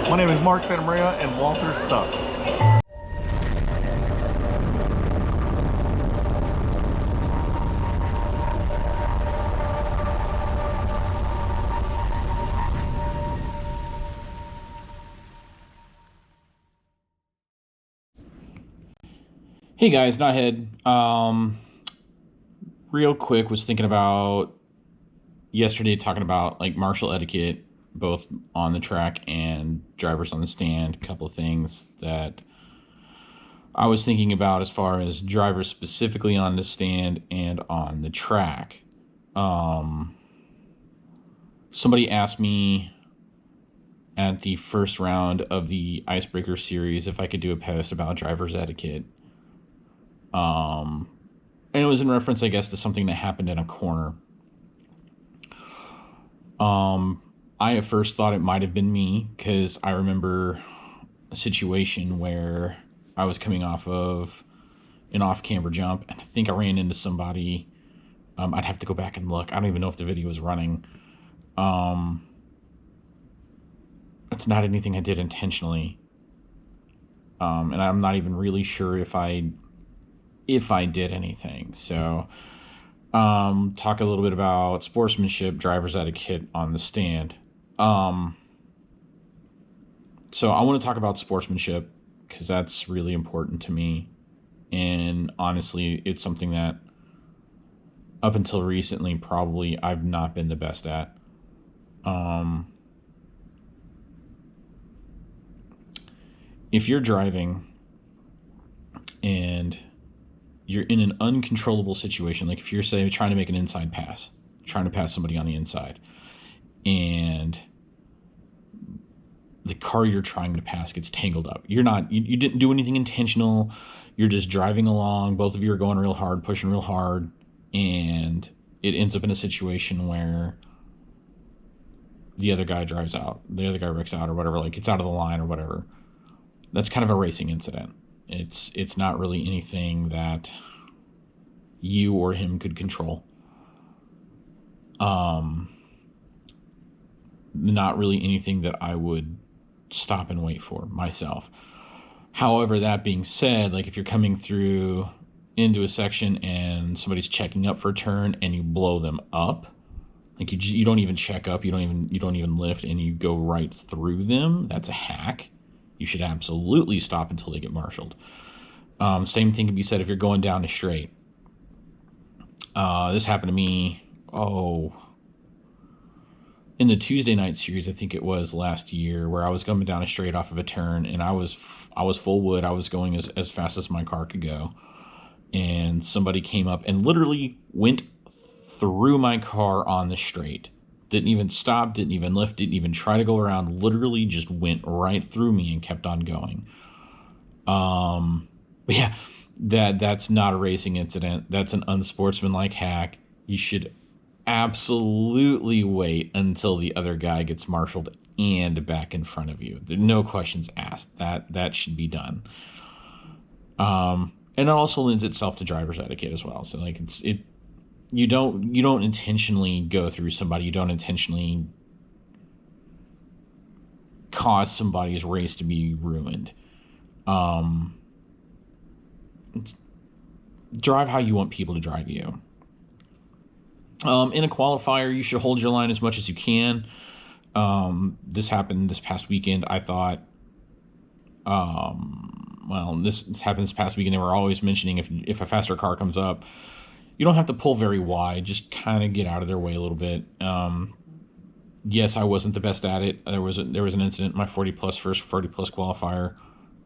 My name is Mark Santamaria, and Walter sucks. Hey guys, Knothead. Real quick, was thinking about yesterday talking about like martial etiquette, both on the track and drivers on the stand. A couple of things that I was thinking about as far as drivers specifically on the stand and on the track. Somebody asked me at the first round of the Icebreaker series if I could do a post about drivers etiquette. And it was in reference, I guess, to something that happened in a corner. I at first thought it might have been me because I remember a situation where I was coming off of an off-camber jump, and I think I ran into somebody. I'd have to go back and look. I don't even know if the video was running. It's not anything I did intentionally, and I'm not even really sure if I did anything. So, talk a little bit about sportsmanship, driver's etiquette on the stand. So I want to talk about sportsmanship because that's really important to me. And honestly, it's something that up until recently, probably I've not been the best at. If you're driving and you're in an uncontrollable situation, like if you're, say, trying to make an inside pass, trying to pass somebody on the inside, and the car you're trying to pass gets tangled up. You didn't do anything intentional. You're just driving along. Both of you are going real hard, pushing real hard, and it ends up in a situation where the other guy drives out, the other guy wrecks out or whatever, like gets out of the line or whatever. That's kind of a racing incident. It's not really anything that you or him could control. Not really anything that I would stop and wait for myself. However, that being said, like if you're coming through into a section and somebody's checking up for a turn and you blow them up, like you don't even check up, you don't even lift, and you go right through them, that's a hack. You should absolutely stop until they get marshaled. Same thing can be said if you're going down a straight. This happened to me, in the Tuesday night series, I think it was last year, where I was coming down a straight off of a turn, and I was full wood. I was going as fast as my car could go, and somebody came up and literally went through my car on the straight. Didn't even stop, didn't even lift, didn't even try to go around, literally just went right through me and kept on going. But yeah, that's not a racing incident. That's an unsportsmanlike hack. You should absolutely wait until the other guy gets marshaled and back in front of you. There no questions asked. That should be done. And it also lends itself to driver's etiquette as well. So like you don't intentionally go through somebody. You don't intentionally cause somebody's race to be ruined. Drive how you want people to drive you. In a qualifier, you should hold your line as much as you can. This happened this past weekend. I thought, this happened this past weekend. They were always mentioning if a faster car comes up, you don't have to pull very wide. Just kind of get out of their way a little bit. Yes, I wasn't the best at it. There was an incident in my first 40 plus qualifier.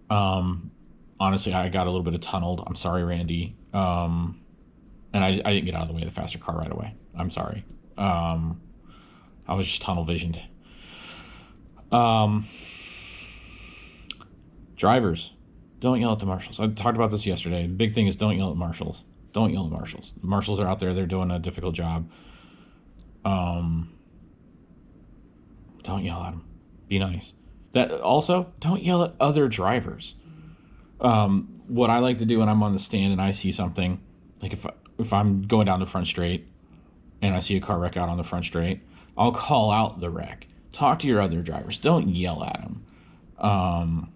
Honestly, I got a little bit of tunneled. I'm sorry, Randy. And I didn't get out of the way of the faster car right away. I'm sorry. I was just tunnel visioned. Drivers, don't yell at the marshals. I talked about this yesterday. The big thing is don't yell at marshals. Don't yell at marshals. The marshals are out there. They're doing a difficult job. Don't yell at them. Be nice. Also, don't yell at other drivers. What I like to do when I'm on the stand and I see something, like if I'm going down the front straight and I see a car wreck out on the front straight, I'll call out the wreck. Talk to your other drivers. Don't yell at them. Um,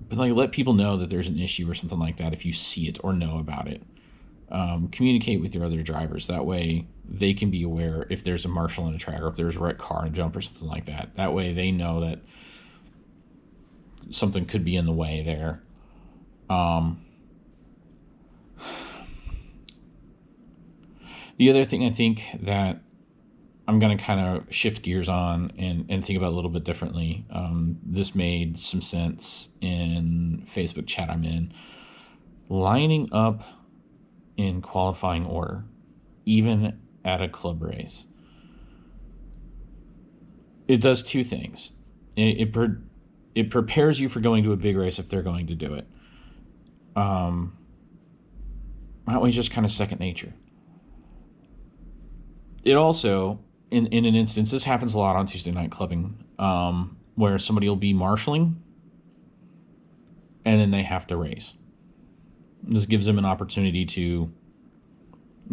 but like, let people know that there's an issue or something like that if you see it or know about it. Communicate with your other drivers. That way they can be aware if there's a marshal in a track or if there's a wrecked car and jump or something like that. That way they know that something could be in the way there. The other thing I think that I'm going to kind of shift gears on and think about a little bit differently. This made some sense in Facebook chat I'm in. Lining up in qualifying order, even at a club race. It does two things. It prepares you for going to a big race if they're going to do it. That way, just kind of second nature. It also, in an instance, this happens a lot on Tuesday night clubbing, where somebody will be marshalling and then they have to race. This gives them an opportunity to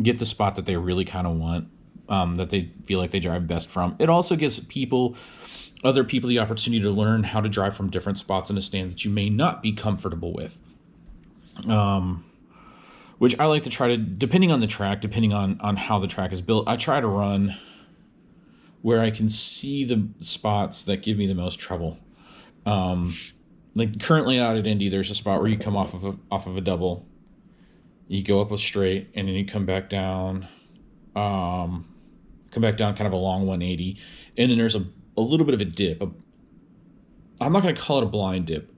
get the spot that they really kind of want, that they feel like they drive best from. It also gives other people the opportunity to learn how to drive from different spots in a stand that you may not be comfortable with. Which I like to try to, depending on the track, depending on how the track is built, I try to run where I can see the spots that give me the most trouble. Like currently out at Indy, there's a spot where you come off of a double, you go up a straight, and then you come back down kind of a long 180, and then there's a little bit of a dip. I'm not going to call it a blind dip,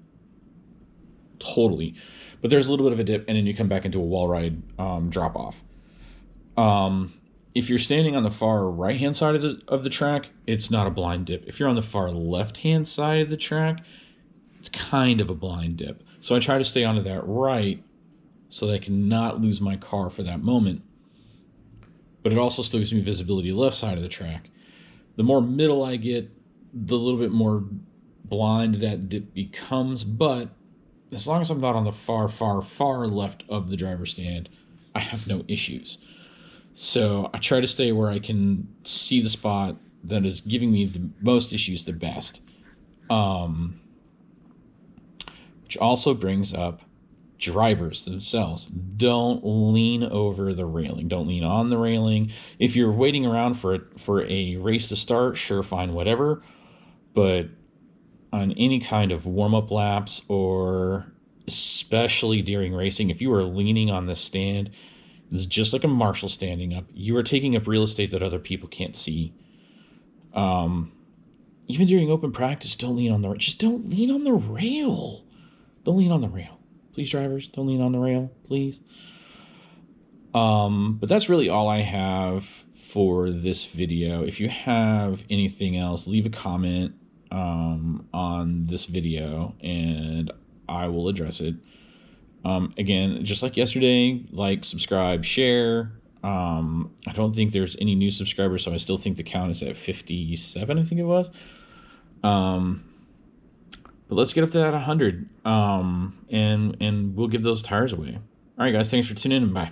totally, but there's a little bit of a dip, and then you come back into a wall ride drop off. If you're standing on the far right hand side of the track, it's not a blind dip. If you're on the far left hand side of the track, it's kind of a blind dip. So I try to stay onto that right so that I cannot lose my car for that moment. But it also still gives me visibility left side of the track. The more middle I get, the little bit more blind that dip becomes. But as long as I'm not on the far, far, far left of the driver's stand, I have no issues. So I try to stay where I can see the spot that is giving me the most issues the best. Which also brings up drivers themselves. Don't lean over the railing. Don't lean on the railing. If you're waiting around for a race to start, sure, fine, whatever. But on any kind of warm-up laps, or especially during racing, if you are leaning on the stand, it's just like a marshal standing up. You are taking up real estate that other people can't see. Even during open practice, don't lean on just don't lean on the rail. Don't lean on the rail. Please, drivers, don't lean on the rail, please. But that's really all I have for this video. If you have anything else, leave a comment on this video and I will address it. Again, just like yesterday, like, subscribe, share. I don't think there's any new subscribers, so I still think the count is at 57, I think it was. But let's get up to that 100, and we'll give those tires away. All right, guys, thanks for tuning in, and bye.